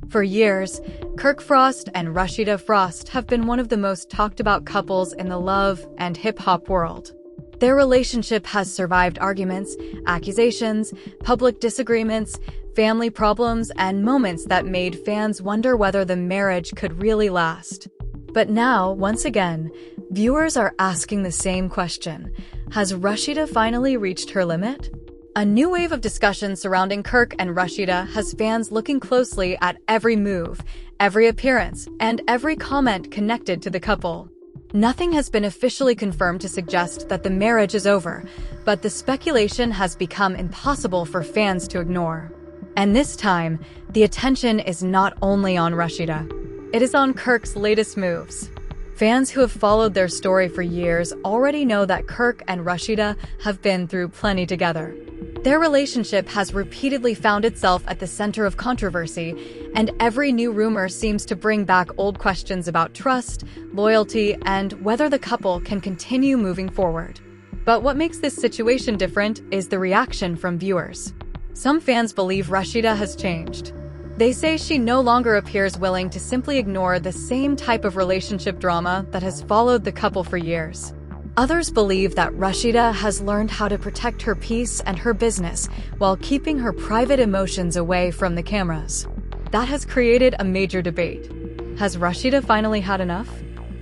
For years, Kirk Frost and Rasheeda Frost have been one of the most talked about couples in the love and hip-hop world. Their relationship has survived arguments, accusations, public disagreements, family problems, and moments that made fans wonder whether the marriage could really last. But now, once again, viewers are asking the same question. Has Rasheeda finally reached her limit? A new wave of discussion surrounding Kirk and Rasheeda has fans looking closely at every move, every appearance, and every comment connected to the couple. Nothing has been officially confirmed to suggest that the marriage is over, but the speculation has become impossible for fans to ignore. And this time, the attention is not only on Rasheeda. It is on Kirk's latest moves. Fans who have followed their story for years already know that Kirk and Rasheeda have been through plenty together. Their relationship has repeatedly found itself at the center of controversy, and every new rumor seems to bring back old questions about trust, loyalty, and whether the couple can continue moving forward. But what makes this situation different is the reaction from viewers. Some fans believe Rasheeda has changed. They say she no longer appears willing to simply ignore the same type of relationship drama that has followed the couple for years. Others believe that Rasheeda has learned how to protect her peace and her business while keeping her private emotions away from the cameras. That has created a major debate. Has Rasheeda finally had enough?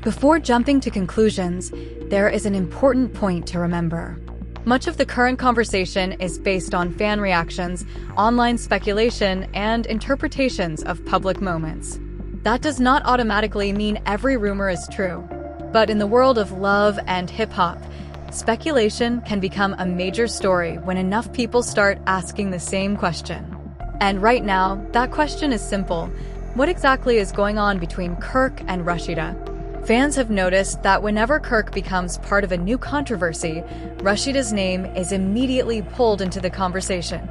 Before jumping to conclusions, there is an important point to remember. Much of the current conversation is based on fan reactions, online speculation, and interpretations of public moments. That does not automatically mean every rumor is true. But in the world of love and hip-hop, speculation can become a major story when enough people start asking the same question. And right now, that question is simple. What exactly is going on between Kirk and Rasheeda? Fans have noticed that whenever Kirk becomes part of a new controversy, Rasheeda's name is immediately pulled into the conversation.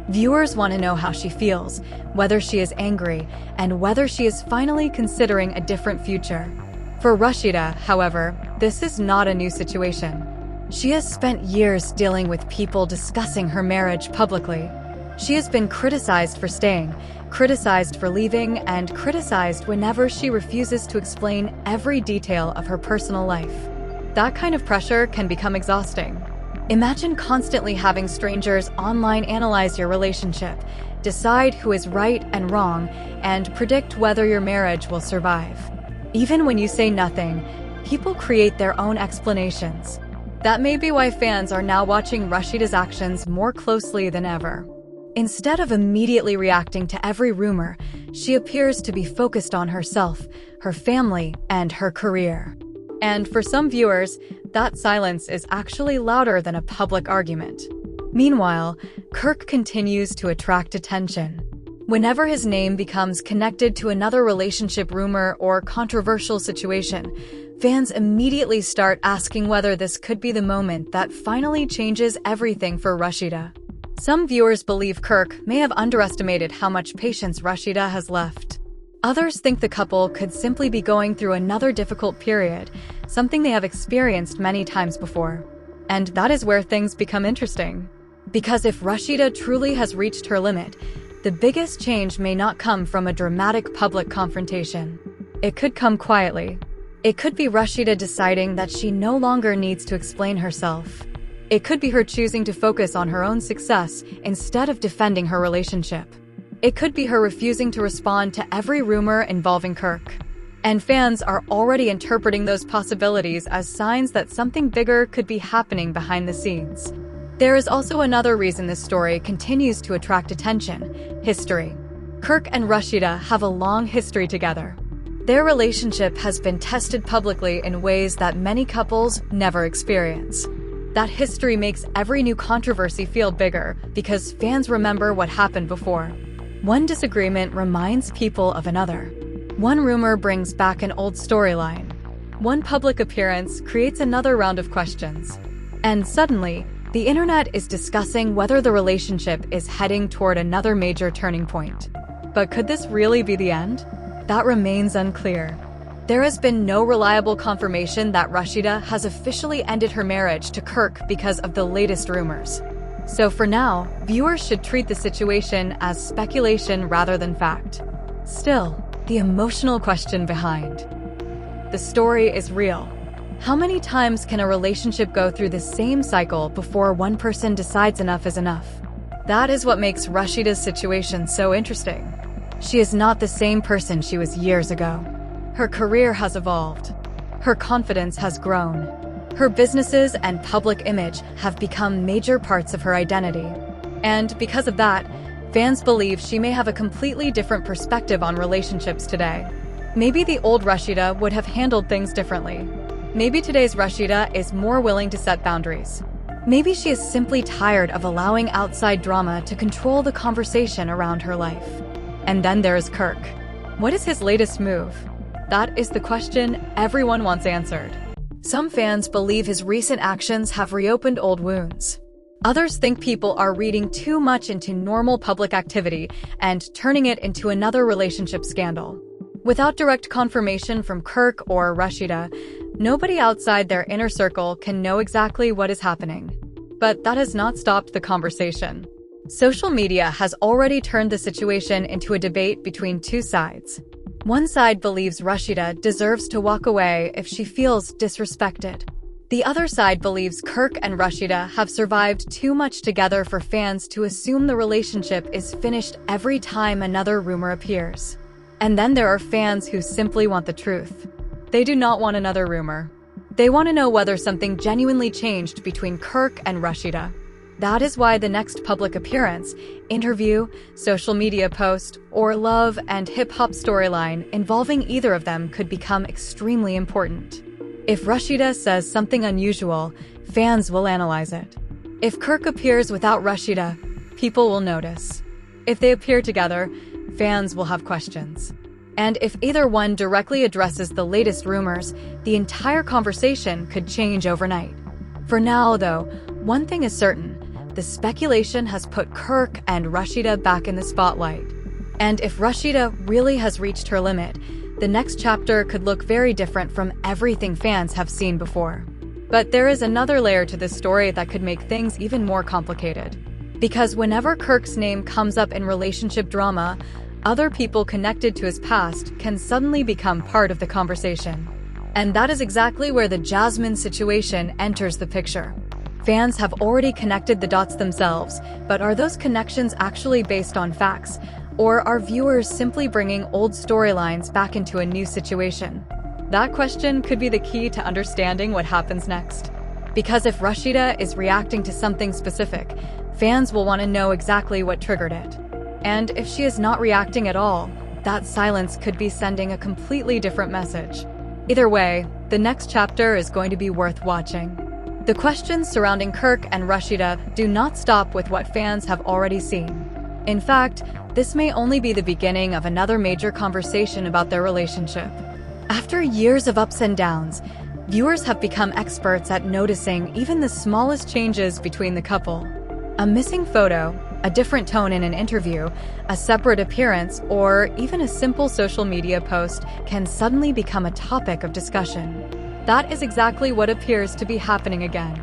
Viewers want to know how she feels, whether she is angry, and whether she is finally considering a different future. For Rasheeda, however, this is not a new situation. She has spent years dealing with people discussing her marriage publicly. She has been criticized for staying, criticized for leaving, and criticized whenever she refuses to explain every detail of her personal life. That kind of pressure can become exhausting. Imagine constantly having strangers online analyze your relationship, decide who is right and wrong, and predict whether your marriage will survive. Even when you say nothing, people create their own explanations. That may be why fans are now watching Rasheeda's actions more closely than ever. Instead of immediately reacting to every rumor, she appears to be focused on herself, her family, and her career. And for some viewers, that silence is actually louder than a public argument. Meanwhile, Kirk continues to attract attention. Whenever his name becomes connected to another relationship rumor or controversial situation, fans immediately start asking whether this could be the moment that finally changes everything for Rasheeda. Some viewers believe Kirk may have underestimated how much patience Rasheeda has left. Others think the couple could simply be going through another difficult period, something they have experienced many times before. And that is where things become interesting. Because if Rasheeda truly has reached her limit, the biggest change may not come from a dramatic public confrontation. It could come quietly. It could be Rasheeda deciding that she no longer needs to explain herself. It could be her choosing to focus on her own success instead of defending her relationship. It could be her refusing to respond to every rumor involving Kirk. And fans are already interpreting those possibilities as signs that something bigger could be happening behind the scenes. There is also another reason this story continues to attract attention: history. Kirk and Rasheeda have a long history together. Their relationship has been tested publicly in ways that many couples never experience. That history makes every new controversy feel bigger because fans remember what happened before. One disagreement reminds people of another. One rumor brings back an old storyline. One public appearance creates another round of questions. And suddenly, the internet is discussing whether the relationship is heading toward another major turning point. But could this really be the end? That remains unclear. There has been no reliable confirmation that Rasheeda has officially ended her marriage to Kirk because of the latest rumors. So for now, viewers should treat the situation as speculation rather than fact. Still, the emotional question behind the story is real. How many times can a relationship go through the same cycle before one person decides enough is enough? That is what makes Rasheeda's situation so interesting. She is not the same person she was years ago. Her career has evolved. Her confidence has grown. Her businesses and public image have become major parts of her identity. And because of that, fans believe she may have a completely different perspective on relationships today. Maybe the old Rasheeda would have handled things differently. Maybe today's Rasheeda is more willing to set boundaries. Maybe she is simply tired of allowing outside drama to control the conversation around her life. And then there is Kirk. What is his latest move? That is the question everyone wants answered. Some fans believe his recent actions have reopened old wounds. Others think people are reading too much into normal public activity and turning it into another relationship scandal. Without direct confirmation from Kirk or Rasheeda, nobody outside their inner circle can know exactly what is happening. But that has not stopped the conversation. Social media has already turned the situation into a debate between two sides. One side believes Rasheeda deserves to walk away if she feels disrespected. The other side believes Kirk and Rasheeda have survived too much together for fans to assume the relationship is finished every time another rumor appears. And then there are fans who simply want the truth. They do not want another rumor. They want to know whether something genuinely changed between Kirk and Rasheeda. That is why the next public appearance, interview, social media post, or love and hip-hop storyline involving either of them could become extremely important. If Rasheeda says something unusual, fans will analyze it. If Kirk appears without Rasheeda, people will notice. If they appear together, fans will have questions. And if either one directly addresses the latest rumors, the entire conversation could change overnight. For now, though, one thing is certain. The speculation has put Kirk and Rasheeda back in the spotlight. And if Rasheeda really has reached her limit, the next chapter could look very different from everything fans have seen before. But there is another layer to this story that could make things even more complicated. Because whenever Kirk's name comes up in relationship drama, other people connected to his past can suddenly become part of the conversation. And that is exactly where the Jasmine situation enters the picture. Fans have already connected the dots themselves, but are those connections actually based on facts? Or are viewers simply bringing old storylines back into a new situation? That question could be the key to understanding what happens next. Because if Rasheeda is reacting to something specific, fans will want to know exactly what triggered it. And if she is not reacting at all, that silence could be sending a completely different message. Either way, the next chapter is going to be worth watching. The questions surrounding Kirk and Rasheeda do not stop with what fans have already seen. In fact, this may only be the beginning of another major conversation about their relationship. After years of ups and downs, viewers have become experts at noticing even the smallest changes between the couple. A missing photo, a different tone in an interview, a separate appearance, or even a simple social media post can suddenly become a topic of discussion. That is exactly what appears to be happening again.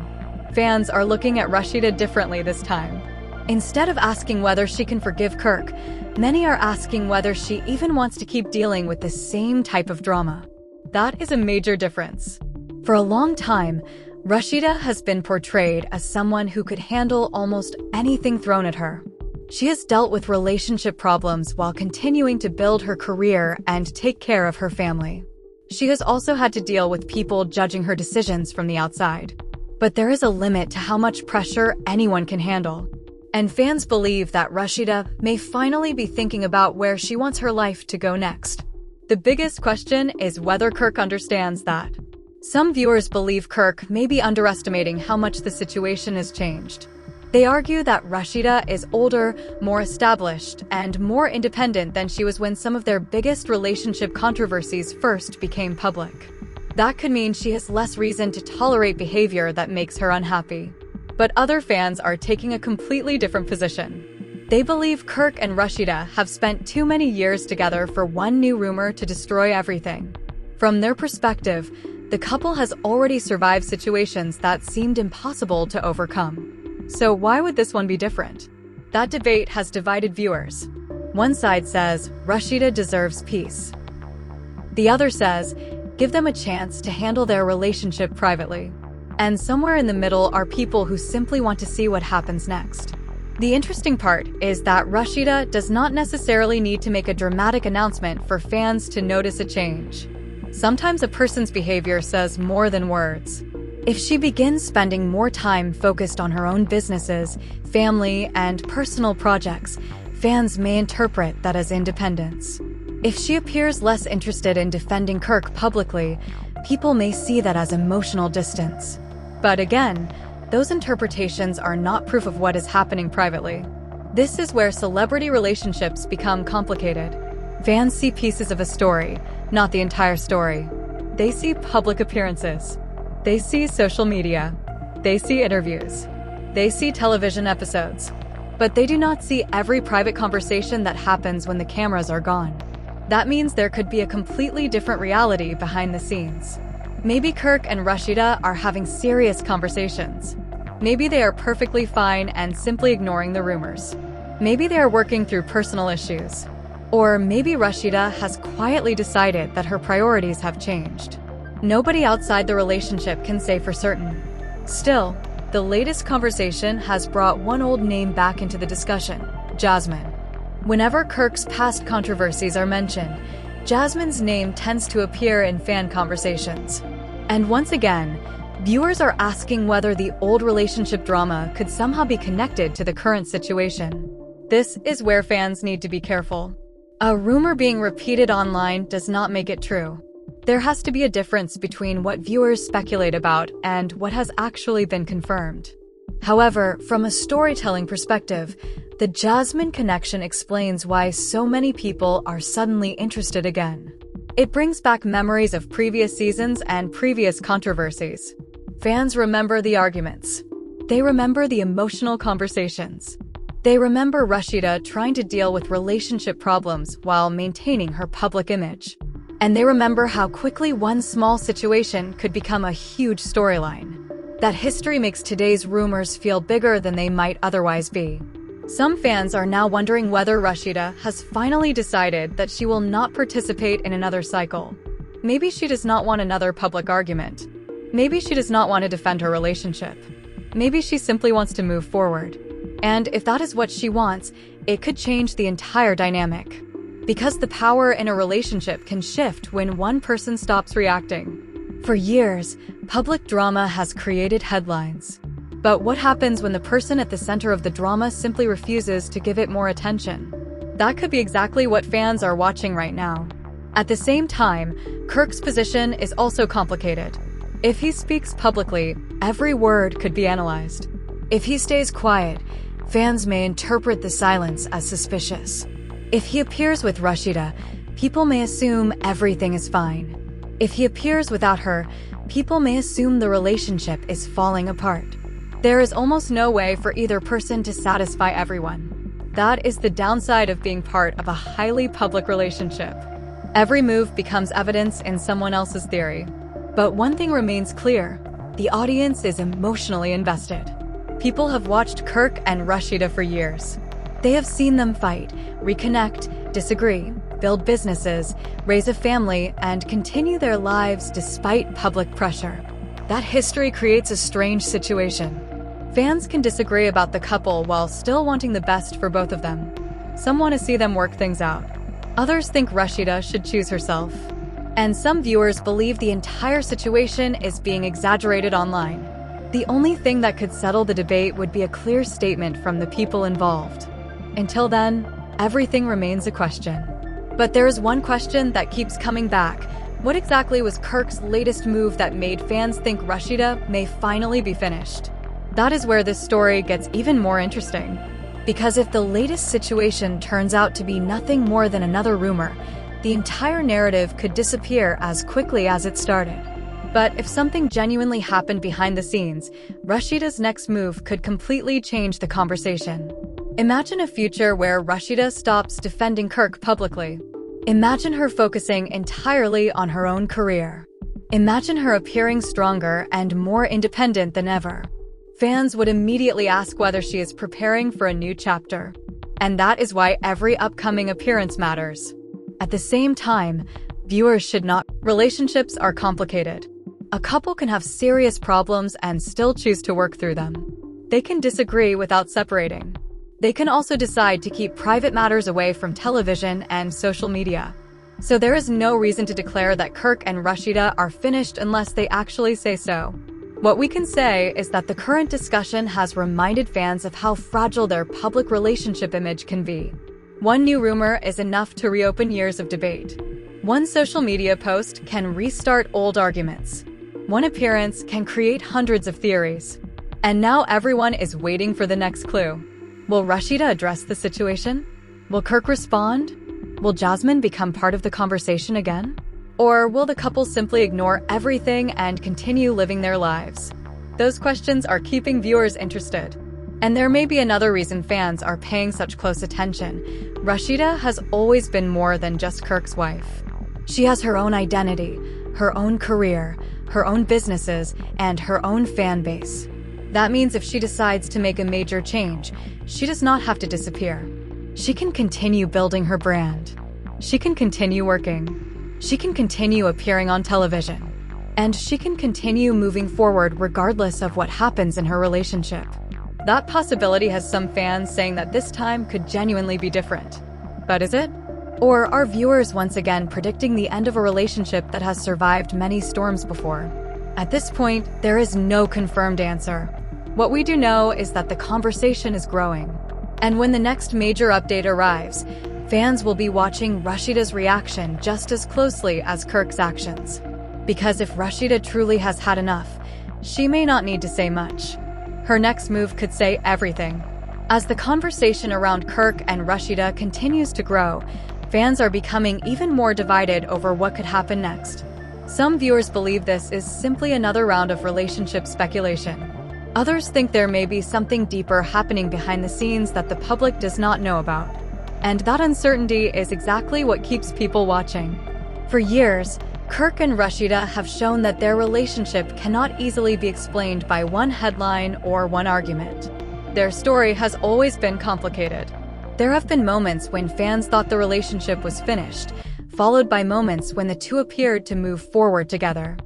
Fans are looking at Rasheeda differently this time. Instead of asking whether she can forgive Kirk, many are asking whether she even wants to keep dealing with the same type of drama. That is a major difference. For a long time, Rasheeda has been portrayed as someone who could handle almost anything thrown at her. She has dealt with relationship problems while continuing to build her career and take care of her family. She has also had to deal with people judging her decisions from the outside. But there is a limit to how much pressure anyone can handle. And fans believe that Rasheeda may finally be thinking about where she wants her life to go next. The biggest question is whether Kirk understands that. Some viewers believe Kirk may be underestimating how much the situation has changed. They argue that Rasheeda is older, more established, and more independent than she was when some of their biggest relationship controversies first became public. That could mean she has less reason to tolerate behavior that makes her unhappy. But other fans are taking a completely different position. They believe Kirk and Rasheeda have spent too many years together for one new rumor to destroy everything. From their perspective, the couple has already survived situations that seemed impossible to overcome. So why would this one be different? That debate has divided viewers. One side says, Rasheeda deserves peace. The other says, give them a chance to handle their relationship privately. And somewhere in the middle are people who simply want to see what happens next. The interesting part is that Rasheeda does not necessarily need to make a dramatic announcement for fans to notice a change. Sometimes a person's behavior says more than words. If she begins spending more time focused on her own businesses, family, and personal projects, fans may interpret that as independence. If she appears less interested in defending Kirk publicly, people may see that as emotional distance. But again, those interpretations are not proof of what is happening privately. This is where celebrity relationships become complicated. Fans see pieces of a story, not the entire story. They see public appearances. They see social media. They see interviews. They see television episodes. But they do not see every private conversation that happens when the cameras are gone. That means there could be a completely different reality behind the scenes. Maybe Kirk and Rasheeda are having serious conversations. Maybe they are perfectly fine and simply ignoring the rumors. Maybe they are working through personal issues. Or maybe Rasheeda has quietly decided that her priorities have changed. Nobody outside the relationship can say for certain. Still, the latest conversation has brought one old name back into the discussion: Jasmine. Whenever Kirk's past controversies are mentioned, Jasmine's name tends to appear in fan conversations. And once again, viewers are asking whether the old relationship drama could somehow be connected to the current situation. This is where fans need to be careful. A rumor being repeated online does not make it true. There has to be a difference between what viewers speculate about and what has actually been confirmed. However, from a storytelling perspective, the Jasmine connection explains why so many people are suddenly interested again. It brings back memories of previous seasons and previous controversies. Fans remember the arguments. They remember the emotional conversations. They remember Rasheeda trying to deal with relationship problems while maintaining her public image. And they remember how quickly one small situation could become a huge storyline. That history makes today's rumors feel bigger than they might otherwise be. Some fans are now wondering whether Rasheeda has finally decided that she will not participate in another cycle. Maybe she does not want another public argument. Maybe she does not want to defend her relationship. Maybe she simply wants to move forward. And if that is what she wants, it could change the entire dynamic. Because the power in a relationship can shift when one person stops reacting. For years, public drama has created headlines. But what happens when the person at the center of the drama simply refuses to give it more attention? That could be exactly what fans are watching right now. At the same time, Kirk's position is also complicated. If he speaks publicly, every word could be analyzed. If he stays quiet, fans may interpret the silence as suspicious. If he appears with Rasheeda, people may assume everything is fine. If he appears without her, people may assume the relationship is falling apart. There is almost no way for either person to satisfy everyone. That is the downside of being part of a highly public relationship. Every move becomes evidence in someone else's theory. But one thing remains clear: the audience is emotionally invested. People have watched Kirk and Rasheeda for years. They have seen them fight, reconnect, disagree, build businesses, raise a family, and continue their lives despite public pressure. That history creates a strange situation. Fans can disagree about the couple while still wanting the best for both of them. Some want to see them work things out. Others think Rasheeda should choose herself. And some viewers believe the entire situation is being exaggerated online. The only thing that could settle the debate would be a clear statement from the people involved. Until then, everything remains a question. But there is one question that keeps coming back. What exactly was Kirk's latest move that made fans think Rasheeda may finally be finished? That is where this story gets even more interesting. Because if the latest situation turns out to be nothing more than another rumor, the entire narrative could disappear as quickly as it started. But if something genuinely happened behind the scenes, Rasheeda's next move could completely change the conversation. Imagine a future where Rasheeda stops defending Kirk publicly. Imagine her focusing entirely on her own career. Imagine her appearing stronger and more independent than ever. Fans would immediately ask whether she is preparing for a new chapter. And that is why every upcoming appearance matters. At the same time, viewers should not. Relationships are complicated. A couple can have serious problems and still choose to work through them. They can disagree without separating. They can also decide to keep private matters away from television and social media. So there is no reason to declare that Kirk and Rasheeda are finished unless they actually say so. What we can say is that the current discussion has reminded fans of how fragile their public relationship image can be. One new rumor is enough to reopen years of debate. One social media post can restart old arguments. One appearance can create hundreds of theories. And now everyone is waiting for the next clue. Will Rasheeda address the situation? Will Kirk respond? Will Jasmine become part of the conversation again? Or will the couple simply ignore everything and continue living their lives? Those questions are keeping viewers interested. And there may be another reason fans are paying such close attention. Rasheeda has always been more than just Kirk's wife. She has her own identity, her own career, her own businesses, and her own fan base. That means if she decides to make a major change, she does not have to disappear. She can continue building her brand. She can continue working. She can continue appearing on television. And she can continue moving forward regardless of what happens in her relationship. That possibility has some fans saying that this time could genuinely be different. But is it? Or are viewers once again predicting the end of a relationship that has survived many storms before? At this point, there is no confirmed answer. What we do know is that the conversation is growing. And when the next major update arrives, fans will be watching Rasheeda's reaction just as closely as Kirk's actions. Because if Rasheeda truly has had enough, she may not need to say much. Her next move could say everything. As the conversation around Kirk and Rasheeda continues to grow, fans are becoming even more divided over what could happen next. Some viewers believe this is simply another round of relationship speculation. Others think there may be something deeper happening behind the scenes that the public does not know about. And that uncertainty is exactly what keeps people watching. For years, Kirk and Rasheeda have shown that their relationship cannot easily be explained by one headline or one argument. Their story has always been complicated. There have been moments when fans thought the relationship was finished, followed by moments when the two appeared to move forward together.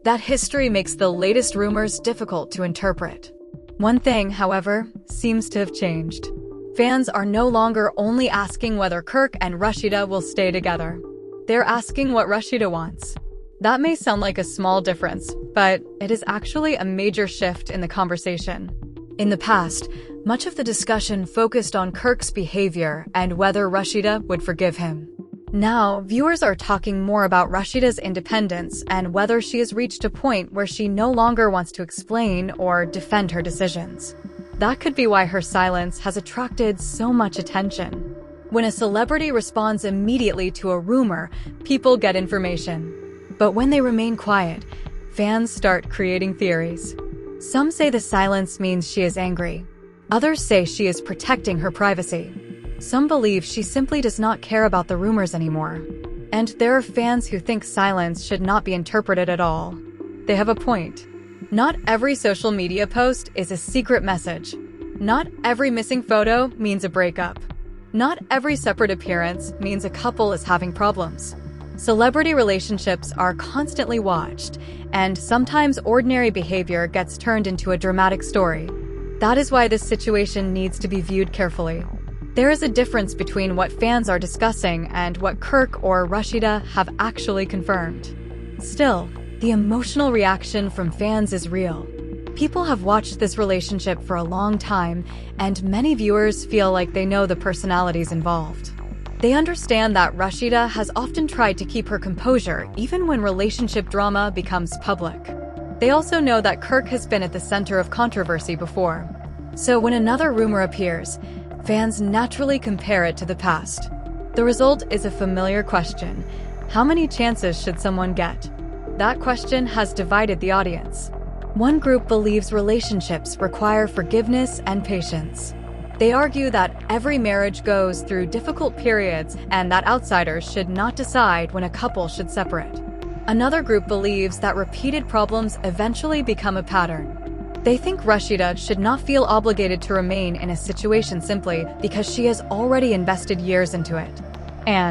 That history makes the latest rumors difficult to interpret. One thing, however, seems to have changed. Fans are no longer only asking whether Kirk and Rasheeda will stay together. They're asking what Rasheeda wants. That may sound like a small difference, but it is actually a major shift in the conversation. In the past, much of the discussion focused on Kirk's behavior and whether Rasheeda would forgive him. Now, viewers are talking more about Rasheeda's independence and whether she has reached a point where she no longer wants to explain or defend her decisions. That could be why her silence has attracted so much attention. When a celebrity responds immediately to a rumor, people get information. But when they remain quiet, fans start creating theories. Some say the silence means she is angry. Others say she is protecting her privacy. Some believe she simply does not care about the rumors anymore. And there are fans who think silence should not be interpreted at all. They have a point. Not every social media post is a secret message. Not every missing photo means a breakup. Not every separate appearance means a couple is having problems. Celebrity relationships are constantly watched, and sometimes ordinary behavior gets turned into a dramatic story. That is why this situation needs to be viewed carefully. There is a difference between what fans are discussing and what Kirk or Rasheeda have actually confirmed. Still, the emotional reaction from fans is real. People have watched this relationship for a long time, and many viewers feel like they know the personalities involved. They understand that Rasheeda has often tried to keep her composure even when relationship drama becomes public. They also know that Kirk has been at the center of controversy before. So when another rumor appears, fans naturally compare it to the past. The result is a familiar question. How many chances should someone get? That question has divided the audience. One group believes relationships require forgiveness and patience. They argue that every marriage goes through difficult periods and that outsiders should not decide when a couple should separate. Another group believes that repeated problems eventually become a pattern. They think Rasheeda should not feel obligated to remain in a situation simply because she has already invested years into it. And